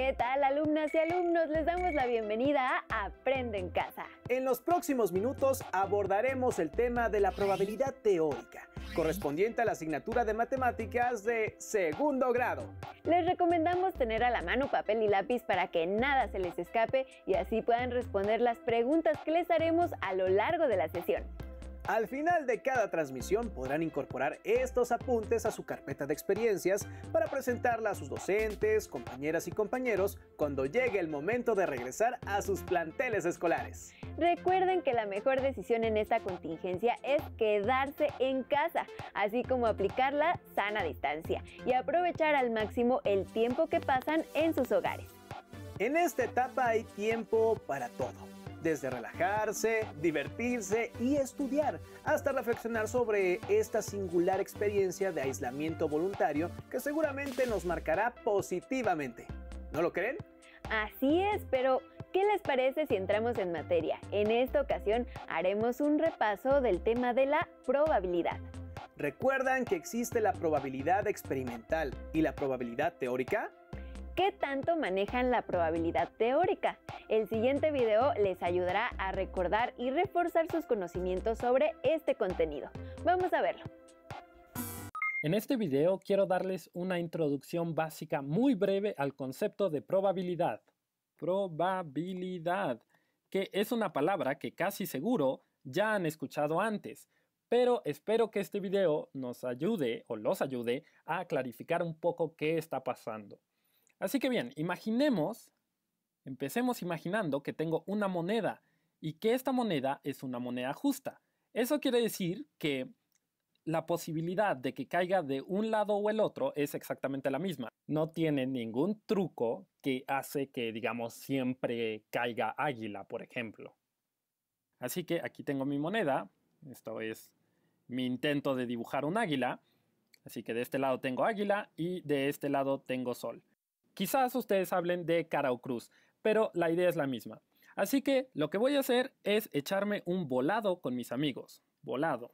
¿Qué tal, alumnas y alumnos? Les damos la bienvenida a Aprende en Casa. En los próximos minutos abordaremos el tema de la probabilidad teórica, correspondiente a la asignatura de matemáticas de segundo grado. Les recomendamos tener a la mano papel y lápiz para que nada se les escape y así puedan responder las preguntas que les haremos a lo largo de la sesión. Al final de cada transmisión podrán incorporar estos apuntes a su carpeta de experiencias para presentarla a sus docentes, compañeras y compañeros cuando llegue el momento de regresar a sus planteles escolares. Recuerden que la mejor decisión en esta contingencia es quedarse en casa, así como aplicar la sana distancia y aprovechar al máximo el tiempo que pasan en sus hogares. En esta etapa hay tiempo para todo. Desde relajarse, divertirse y estudiar, hasta reflexionar sobre esta singular experiencia de aislamiento voluntario que seguramente nos marcará positivamente. ¿No lo creen? Así es, pero ¿qué les parece si entramos en materia? En esta ocasión haremos un repaso del tema de la probabilidad. ¿Recuerdan que existe la probabilidad experimental y la probabilidad teórica? ¿Qué tanto manejan la probabilidad teórica? El siguiente video les ayudará a recordar y reforzar sus conocimientos sobre este contenido. Vamos a verlo. En este video quiero darles una introducción básica muy breve al concepto de probabilidad. Probabilidad, que es una palabra que casi seguro ya han escuchado antes, pero espero que este video nos ayude o los ayude a clarificar un poco qué está pasando. Así que bien, empecemos imaginando que tengo una moneda y que esta moneda es una moneda justa. Eso quiere decir que la posibilidad de que caiga de un lado o el otro es exactamente la misma. No tiene ningún truco que hace que, digamos, siempre caiga águila, por ejemplo. Así que aquí tengo mi moneda. Esto es mi intento de dibujar un águila. Así que de este lado tengo águila y de este lado tengo sol. Quizás ustedes hablen de cara o cruz, pero la idea es la misma. Así que lo que voy a hacer es echarme un volado con mis amigos. Volado.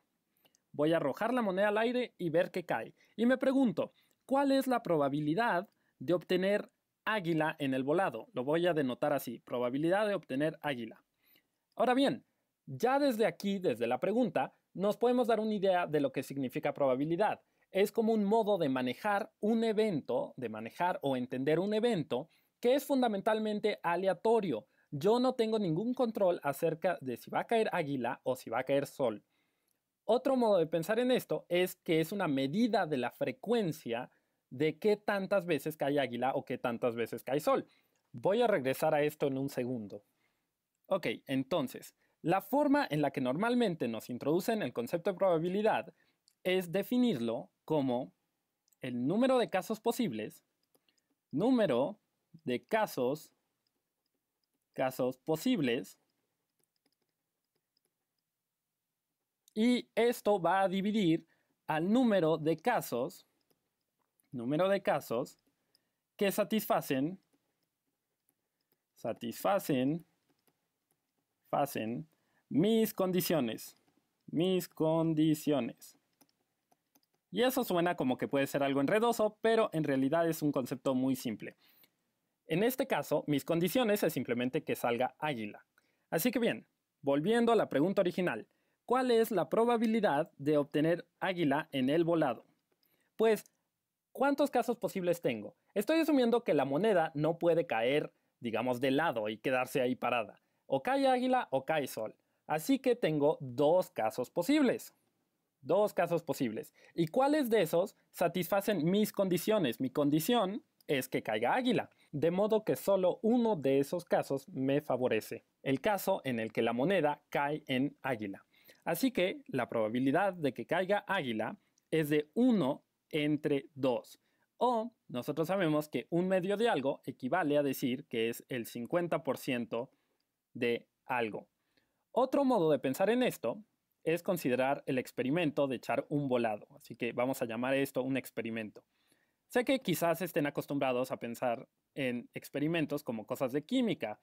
Voy a arrojar la moneda al aire y ver qué cae. Y me pregunto, ¿cuál es la probabilidad de obtener águila en el volado? Lo voy a denotar así, probabilidad de obtener águila. Ahora bien, ya desde aquí, desde la pregunta, nos podemos dar una idea de lo que significa probabilidad. Es como un modo de manejar un evento, de manejar o entender un evento que es fundamentalmente aleatorio. Yo no tengo ningún control acerca de si va a caer águila o si va a caer sol. Otro modo de pensar en esto es que es una medida de la frecuencia de qué tantas veces cae águila o qué tantas veces cae sol. Voy a regresar a esto en un segundo. Ok, entonces, la forma en la que normalmente nos introducen el concepto de probabilidad es definirlo como el número de casos posibles, número de casos posibles, y esto va a dividir al número de casos que satisfacen mis condiciones. Y eso suena como que puede ser algo enredoso, pero en realidad es un concepto muy simple. En este caso, mis condiciones es simplemente que salga águila. Así que bien, volviendo a la pregunta original, ¿cuál es la probabilidad de obtener águila en el volado? Pues, ¿cuántos casos posibles tengo? Estoy asumiendo que la moneda no puede caer, digamos, de lado y quedarse ahí parada. O cae águila o cae sol. Así que tengo dos casos posibles. ¿Y cuáles de esos satisfacen mis condiciones? Mi condición es que caiga águila, de modo que solo uno de esos casos me favorece, el caso en el que la moneda cae en águila. Así que la probabilidad de que caiga águila es de 1 entre 2. O nosotros sabemos que un medio de algo equivale a decir que es el 50% de algo. Otro modo de pensar en esto es considerar el experimento de echar un volado. Así que vamos a llamar esto un experimento. Sé que quizás estén acostumbrados a pensar en experimentos como cosas de química,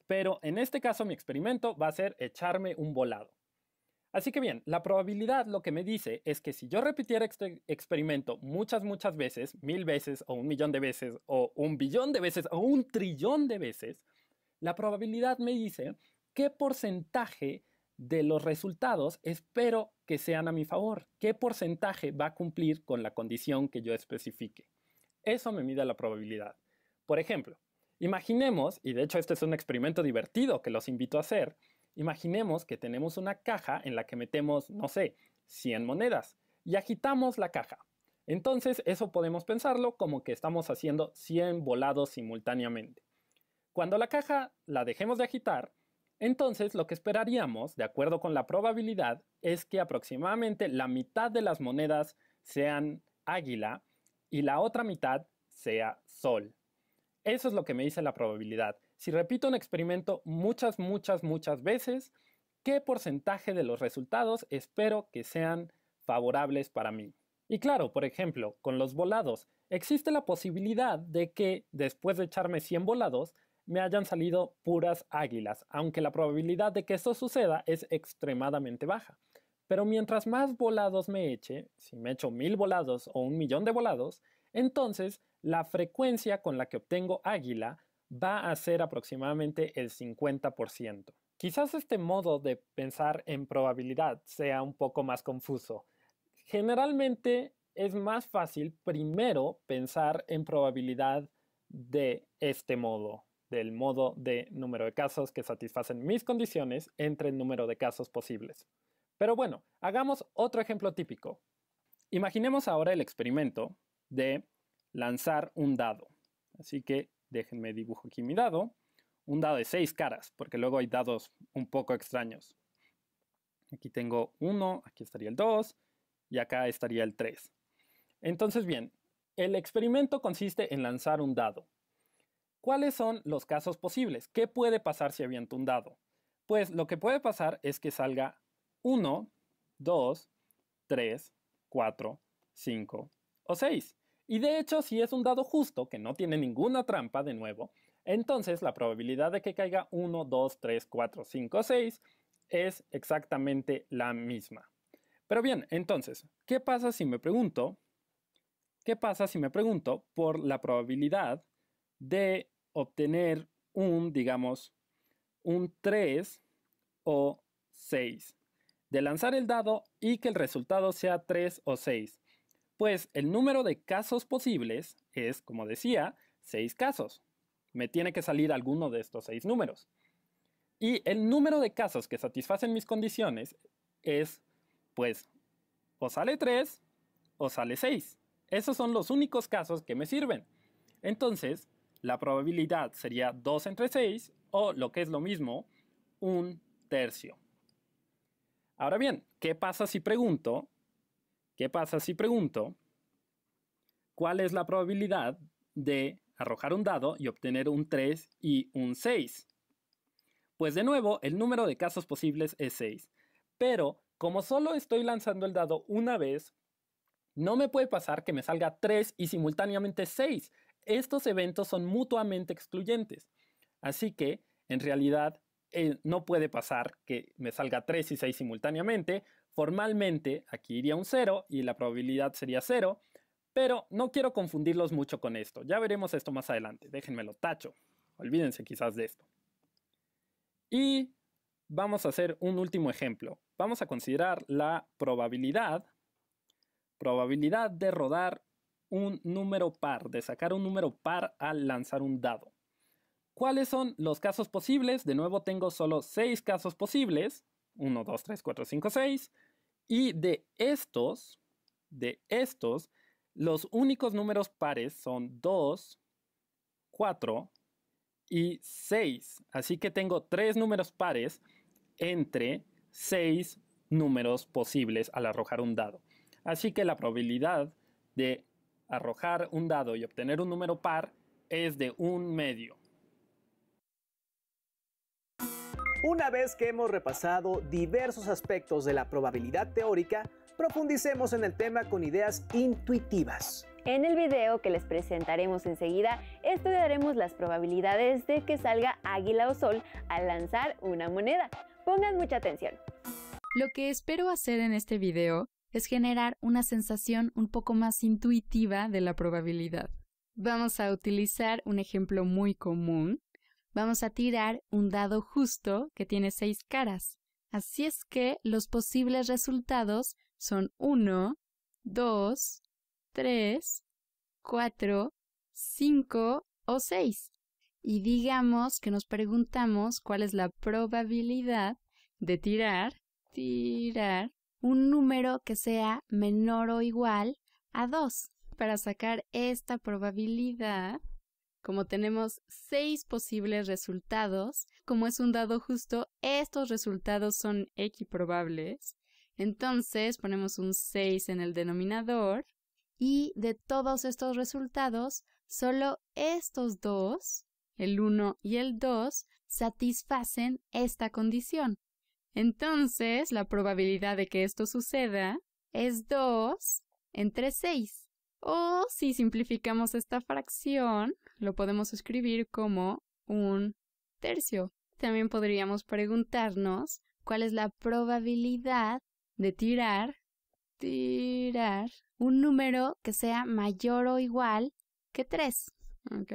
pero en este caso mi experimento va a ser echarme un volado. Así que bien, la probabilidad lo que me dice es que si yo repitiera este experimento muchas veces, 1000 veces o 1.000.000 de veces o 1.000.000.000 de veces o 1.000.000.000.000 de veces, la probabilidad me dice qué porcentaje de los resultados espero que sean a mi favor, qué porcentaje va a cumplir con la condición que yo especifique. Eso me mide la probabilidad. Por ejemplo, imaginemos, y de hecho este es un experimento divertido que los invito a hacer, imaginemos que tenemos una caja en la que metemos, no sé, 100 monedas y agitamos la caja. Entonces eso podemos pensarlo como que estamos haciendo 100 volados simultáneamente. Cuando la caja la dejemos de agitar, entonces lo que esperaríamos, de acuerdo con la probabilidad, es que aproximadamente la mitad de las monedas sean águila y la otra mitad sea sol. Eso es lo que me dice la probabilidad. Si repito un experimento muchas veces, ¿qué porcentaje de los resultados espero que sean favorables para mí? Y claro, por ejemplo, con los volados, existe la posibilidad de que después de echarme 100 volados, me hayan salido puras águilas, aunque la probabilidad de que esto suceda es extremadamente baja. Pero mientras más volados me eche, si me echo 1000 volados o 1.000.000 de volados, entonces la frecuencia con la que obtengo águila va a ser aproximadamente el 50%. Quizás este modo de pensar en probabilidad sea un poco más confuso. Generalmente es más fácil primero pensar en probabilidad de este modo, del modo de número de casos que satisfacen mis condiciones entre el número de casos posibles. Pero bueno, hagamos otro ejemplo típico. Imaginemos ahora el experimento de lanzar un dado. Así que déjenme dibujo aquí mi dado. Un dado de 6 caras, porque luego hay dados un poco extraños. Aquí tengo 1, aquí estaría el 2 y acá estaría el 3. Entonces bien, el experimento consiste en lanzar un dado. ¿Cuáles son los casos posibles? ¿Qué puede pasar si aviento un dado? Pues lo que puede pasar es que salga 1, 2, 3, 4, 5 o 6. Y de hecho, si es un dado justo, que no tiene ninguna trampa de nuevo, entonces la probabilidad de que caiga 1, 2, 3, 4, 5 o 6 es exactamente la misma. Pero bien, entonces, ¿qué pasa si me pregunto por la probabilidad de obtener digamos, un 3 o 6? De lanzar el dado y que el resultado sea 3 o 6. Pues el número de casos posibles es, como decía, 6 casos. Me tiene que salir alguno de estos 6 números. Y el número de casos que satisfacen mis condiciones es, pues, o sale 3 o sale 6. Esos son los únicos casos que me sirven. Entonces, la probabilidad sería 2 entre 6 o, lo que es lo mismo, 1/3. Ahora bien, ¿qué pasa si pregunto cuál es la probabilidad de arrojar un dado y obtener un 3 y un 6? Pues de nuevo, el número de casos posibles es 6. Pero como solo estoy lanzando el dado una vez, no me puede pasar que me salga 3 y simultáneamente 6. Estos eventos son mutuamente excluyentes. Así que, en realidad, no puede pasar que me salga 3 y 6 simultáneamente. Formalmente, aquí iría un 0 y la probabilidad sería 0. Pero no quiero confundirlos mucho con esto. Ya veremos esto más adelante. Déjenmelo tacho. Olvídense quizás de esto. Y vamos a hacer un último ejemplo. Vamos a considerar la probabilidad de rodar un número par, de sacar un número par al lanzar un dado. ¿Cuáles son los casos posibles? De nuevo tengo solo 6 casos posibles. 1, 2, 3, 4, 5, 6. Y de estos, los únicos números pares son 2, 4 y 6. Así que tengo 3 números pares entre 6 números posibles al arrojar un dado. Así que la probabilidad de arrojar un dado y obtener un número par es de 1/2. Una vez que hemos repasado diversos aspectos de la probabilidad teórica, profundicemos en el tema con ideas intuitivas. En el video que les presentaremos enseguida, estudiaremos las probabilidades de que salga águila o sol al lanzar una moneda. Pongan mucha atención. Lo que espero hacer en este video es generar una sensación un poco más intuitiva de la probabilidad. Vamos a utilizar un ejemplo muy común. Vamos a tirar un dado justo que tiene 6 caras. Así es que los posibles resultados son 1, 2, 3, 4, 5 o 6. Y digamos que nos preguntamos cuál es la probabilidad de tirar un número que sea menor o igual a 2. Para sacar esta probabilidad, como tenemos 6 posibles resultados, como es un dado justo, estos resultados son equiprobables. Entonces ponemos un 6 en el denominador y de todos estos resultados, solo estos dos, el 1 y el 2, satisfacen esta condición. Entonces, la probabilidad de que esto suceda es 2 entre 6. O si simplificamos esta fracción, lo podemos escribir como 1/3. También podríamos preguntarnos cuál es la probabilidad de tirar un número que sea mayor o igual que 3. ¿Ok?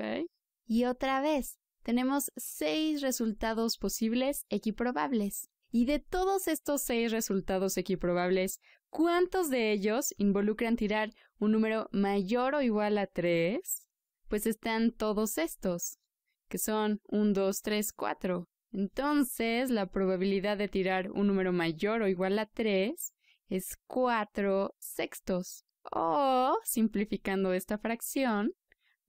Y otra vez, tenemos 6 resultados posibles equiprobables. Y de todos estos 6 resultados equiprobables, ¿cuántos de ellos involucran tirar un número mayor o igual a 3? Pues están todos estos, que son 1, 2, 3, 4. Entonces, la probabilidad de tirar un número mayor o igual a 3 es 4/6. O, simplificando esta fracción,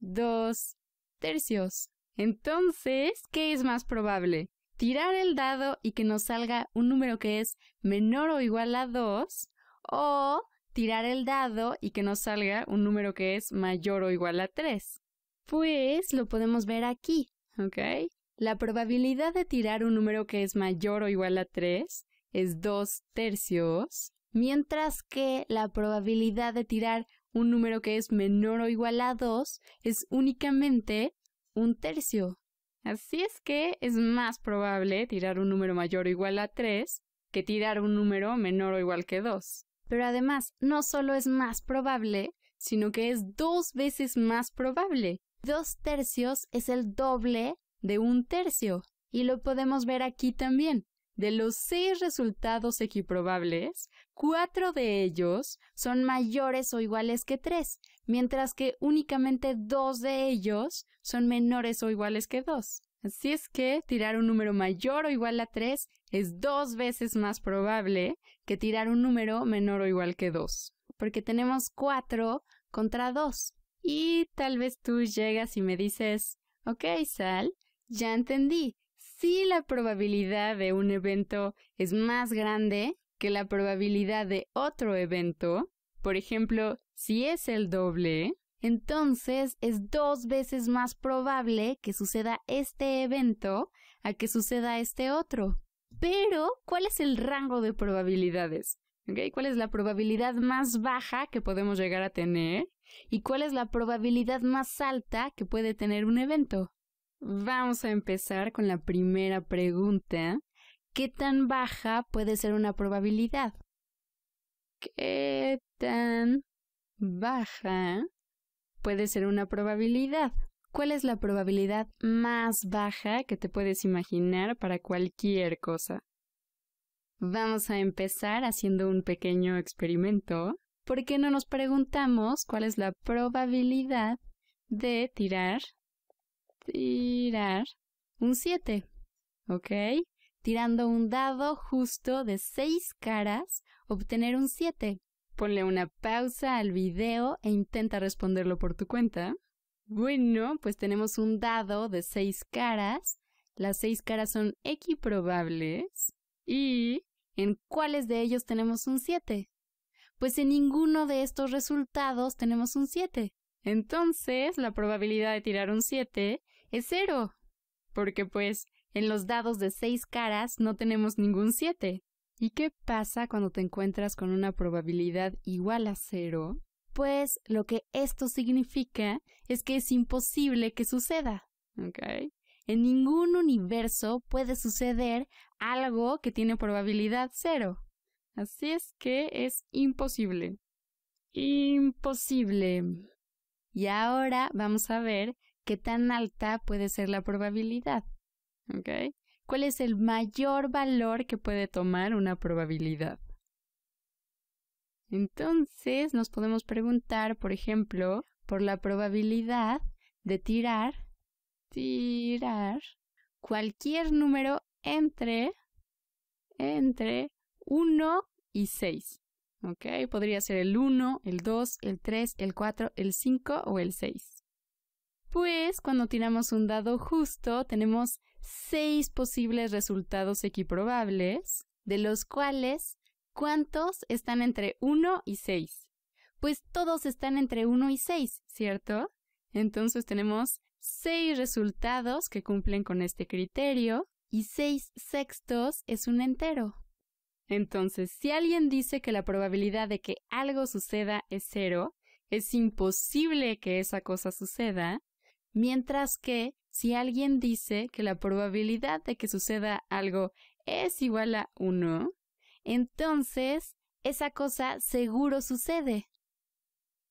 2/3. Entonces, ¿qué es más probable? ¿Tirar el dado y que nos salga un número que es menor o igual a 2? ¿O tirar el dado y que nos salga un número que es mayor o igual a 3? Pues lo podemos ver aquí, ¿ok? La probabilidad de tirar un número que es mayor o igual a 3 es 2/3, mientras que la probabilidad de tirar un número que es menor o igual a 2 es únicamente 1/3. Así es que es más probable tirar un número mayor o igual a 3 que tirar un número menor o igual que 2. Pero además, no solo es más probable, sino que es 2 veces más probable. 2/3 es el doble de 1/3. Y lo podemos ver aquí también. De los 6 resultados equiprobables, 4 de ellos son mayores o iguales que 3, mientras que únicamente 2 de ellos son menores o iguales que 2. Así es que tirar un número mayor o igual a 3 es 2 veces más probable que tirar un número menor o igual que 2, porque tenemos 4 contra 2. Y tal vez tú llegas y me dices, ok, Sal, ya entendí. Si la probabilidad de un evento es más grande que la probabilidad de otro evento, por ejemplo, si es el doble, entonces es 2 veces más probable que suceda este evento a que suceda este otro. Pero, ¿cuál es el rango de probabilidades? ¿Okay? ¿Cuál es la probabilidad más baja que podemos llegar a tener? ¿Y cuál es la probabilidad más alta que puede tener un evento? Vamos a empezar con la primera pregunta. ¿Qué tan baja puede ser una probabilidad? ¿Qué tan baja puede ser una probabilidad? ¿Cuál es la probabilidad más baja que te puedes imaginar para cualquier cosa? Vamos a empezar haciendo un pequeño experimento. ¿Por qué no nos preguntamos cuál es la probabilidad de tirar un 7? ¿Ok? Tirando un dado justo de 6 caras, obtener un 7. Ponle una pausa al video e intenta responderlo por tu cuenta. Bueno, pues tenemos un dado de 6 caras. Las 6 caras son equiprobables. ¿Y en cuáles de ellos tenemos un 7? Pues en ninguno de estos resultados tenemos un 7. Entonces, la probabilidad de tirar un 7 es 0. Porque pues en los dados de 6 caras no tenemos ningún 7. ¿Y qué pasa cuando te encuentras con una probabilidad igual a 0? Pues lo que esto significa es que es imposible que suceda, ¿ok? En ningún universo puede suceder algo que tiene probabilidad 0. Así es que es imposible. Imposible. Y ahora vamos a ver qué tan alta puede ser la probabilidad. ¿Ok? ¿Cuál es el mayor valor que puede tomar una probabilidad? Entonces nos podemos preguntar, por ejemplo, por la probabilidad de tirar cualquier número entre 1 y 6. ¿Ok? Podría ser el 1, el 2, el 3, el 4, el 5 o el 6. Pues cuando tiramos un dado justo, tenemos 6 posibles resultados equiprobables, de los cuales, ¿cuántos están entre 1 y 6? Pues todos están entre 1 y 6, ¿cierto? Entonces tenemos 6 resultados que cumplen con este criterio y 6 sextos es un entero. Entonces, si alguien dice que la probabilidad de que algo suceda es 0, es imposible que esa cosa suceda, mientras que si alguien dice que la probabilidad de que suceda algo es igual a 1, entonces esa cosa seguro sucede.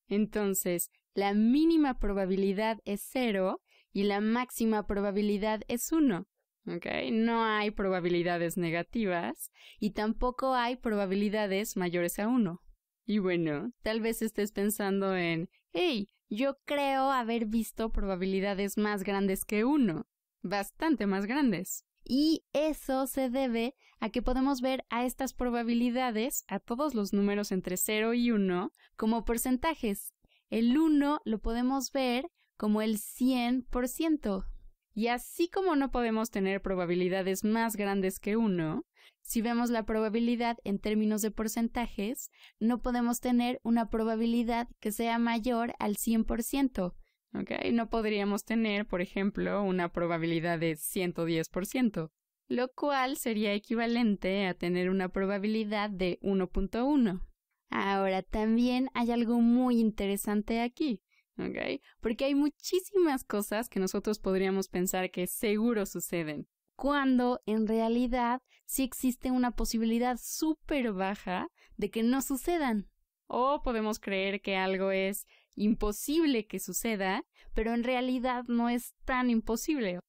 Entonces, la mínima probabilidad es 0 y la máxima probabilidad es 1. ¿Okay? No hay probabilidades negativas y tampoco hay probabilidades mayores a 1. Y bueno, tal vez estés pensando en, hey, yo creo haber visto probabilidades más grandes que 1, bastante más grandes. Y eso se debe a que podemos ver a estas probabilidades, a todos los números entre 0 y 1, como porcentajes. El 1 lo podemos ver como el 100%. Y así como no podemos tener probabilidades más grandes que 1, si vemos la probabilidad en términos de porcentajes, no podemos tener una probabilidad que sea mayor al 100%. ¿Okay? No podríamos tener, por ejemplo, una probabilidad de 110%, lo cual sería equivalente a tener una probabilidad de 1.1. Ahora, también hay algo muy interesante aquí. ¿Okay? Porque hay muchísimas cosas que nosotros podríamos pensar que seguro suceden, cuando en realidad sí existe una posibilidad súper baja de que no sucedan. O podemos creer que algo es imposible que suceda, pero en realidad no es tan imposible.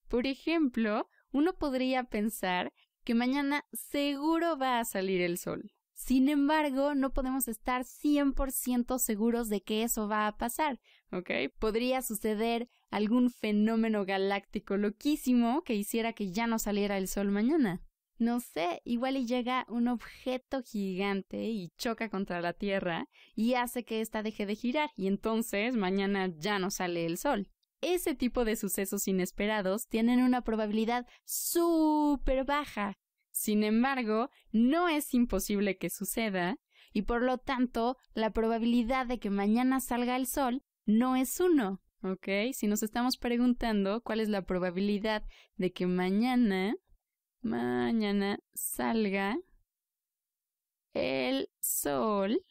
Por ejemplo, uno podría pensar que mañana seguro va a salir el sol. Sin embargo, no podemos estar 100% seguros de que eso va a pasar, ¿ok? Podría suceder algún fenómeno galáctico loquísimo que hiciera que ya no saliera el sol mañana. No sé, igual y llega un objeto gigante y choca contra la Tierra y hace que ésta deje de girar y entonces mañana ya no sale el sol. Ese tipo de sucesos inesperados tienen una probabilidad súper baja. Sin embargo, no es imposible que suceda y por lo tanto la probabilidad de que mañana salga el sol no es 1, ¿ok? Si nos estamos preguntando cuál es la probabilidad de que mañana salga el sol,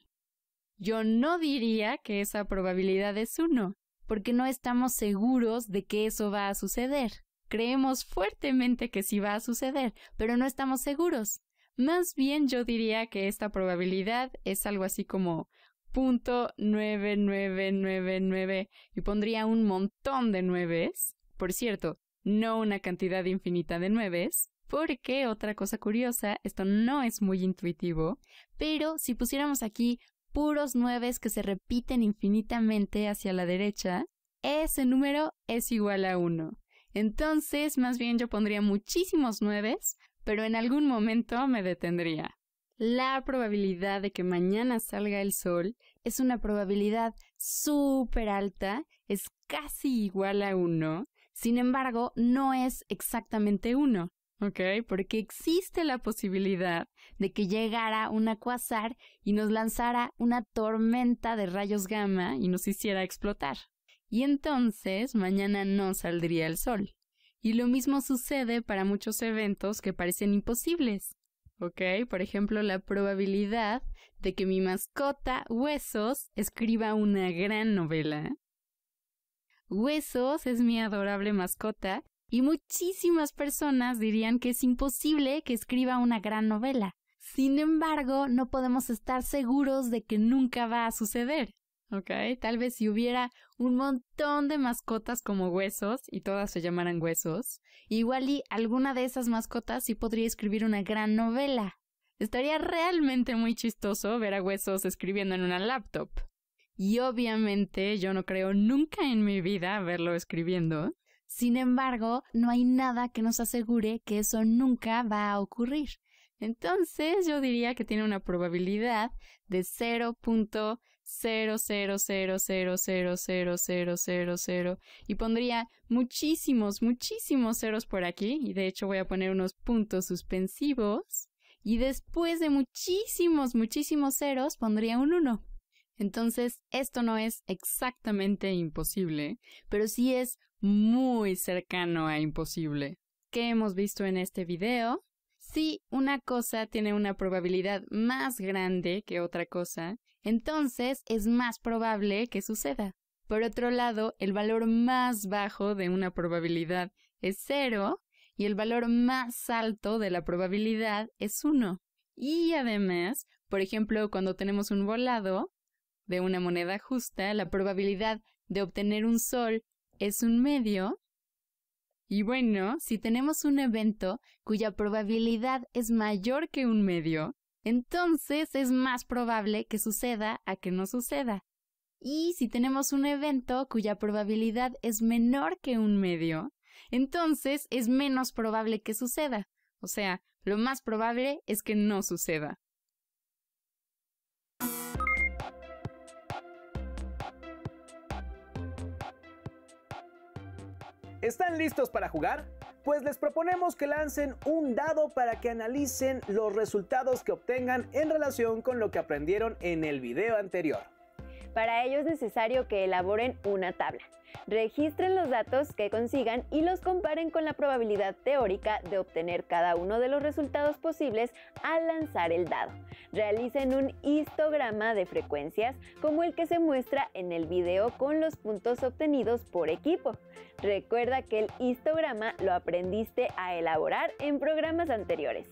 yo no diría que esa probabilidad es 1, porque no estamos seguros de que eso va a suceder. Creemos fuertemente que sí va a suceder, pero no estamos seguros. Más bien yo diría que esta probabilidad es algo así como 0.9999 y pondría un montón de nueves. Por cierto, no una cantidad infinita de nueves, porque otra cosa curiosa, esto no es muy intuitivo, pero si pusiéramos aquí puros nueves que se repiten infinitamente hacia la derecha, ese número es igual a 1. Entonces, más bien yo pondría muchísimos nueves, pero en algún momento me detendría. La probabilidad de que mañana salga el sol es una probabilidad súper alta, es casi igual a 1, sin embargo, no es exactamente 1, ¿ok? Porque existe la posibilidad de que llegara un cuásar y nos lanzara una tormenta de rayos gamma y nos hiciera explotar. Y entonces mañana no saldría el sol. Y lo mismo sucede para muchos eventos que parecen imposibles. ¿Ok? Por ejemplo, la probabilidad de que mi mascota, Huesos, escriba una gran novela. Huesos es mi adorable mascota y muchísimas personas dirían que es imposible que escriba una gran novela. Sin embargo, no podemos estar seguros de que nunca va a suceder. ¿Ok? Tal vez si hubiera un montón de mascotas como huesos y todas se llamaran huesos, igual y alguna de esas mascotas sí podría escribir una gran novela. Estaría realmente muy chistoso ver a Huesos escribiendo en una laptop. Y obviamente yo no creo nunca en mi vida verlo escribiendo. Sin embargo, no hay nada que nos asegure que eso nunca va a ocurrir. Entonces yo diría que tiene una probabilidad de 0.0000000000 y pondría muchísimos ceros por aquí, y de hecho voy a poner unos puntos suspensivos, y después de muchísimos ceros pondría un 1. Entonces esto no es exactamente imposible, pero sí es muy cercano a imposible. ¿Qué hemos visto en este video? Si una cosa tiene una probabilidad más grande que otra cosa, entonces es más probable que suceda. Por otro lado, el valor más bajo de una probabilidad es 0 y el valor más alto de la probabilidad es 1. Y además, por ejemplo, cuando tenemos un volado de una moneda justa, la probabilidad de obtener un sol es 1/2. Y bueno, si tenemos un evento cuya probabilidad es mayor que 1/2, entonces es más probable que suceda a que no suceda. Y si tenemos un evento cuya probabilidad es menor que 1/2, entonces es menos probable que suceda. O sea, lo más probable es que no suceda. ¿Están listos para jugar? Pues les proponemos que lancen un dado para que analicen los resultados que obtengan en relación con lo que aprendieron en el video anterior. Para ello es necesario que elaboren una tabla. Registren los datos que consigan y los comparen con la probabilidad teórica de obtener cada uno de los resultados posibles al lanzar el dado. Realicen un histograma de frecuencias como el que se muestra en el video con los puntos obtenidos por equipo. Recuerda que el histograma lo aprendiste a elaborar en programas anteriores.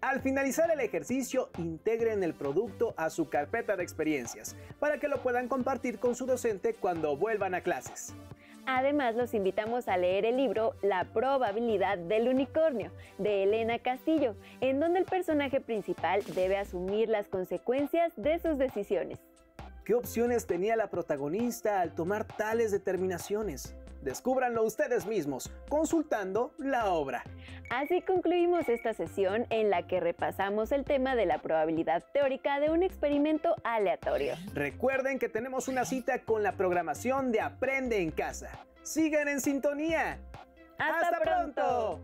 Al finalizar el ejercicio, integren el producto a su carpeta de experiencias para que lo puedan compartir con su docente cuando vuelvan a clases. Además, los invitamos a leer el libro La probabilidad del unicornio, de Elena Castillo, en donde el personaje principal debe asumir las consecuencias de sus decisiones. ¿Qué opciones tenía la protagonista al tomar tales determinaciones? Descúbranlo ustedes mismos, consultando la obra. Así concluimos esta sesión en la que repasamos el tema de la probabilidad teórica de un experimento aleatorio. Recuerden que tenemos una cita con la programación de Aprende en Casa. ¡Sigan en sintonía! ¡Hasta pronto!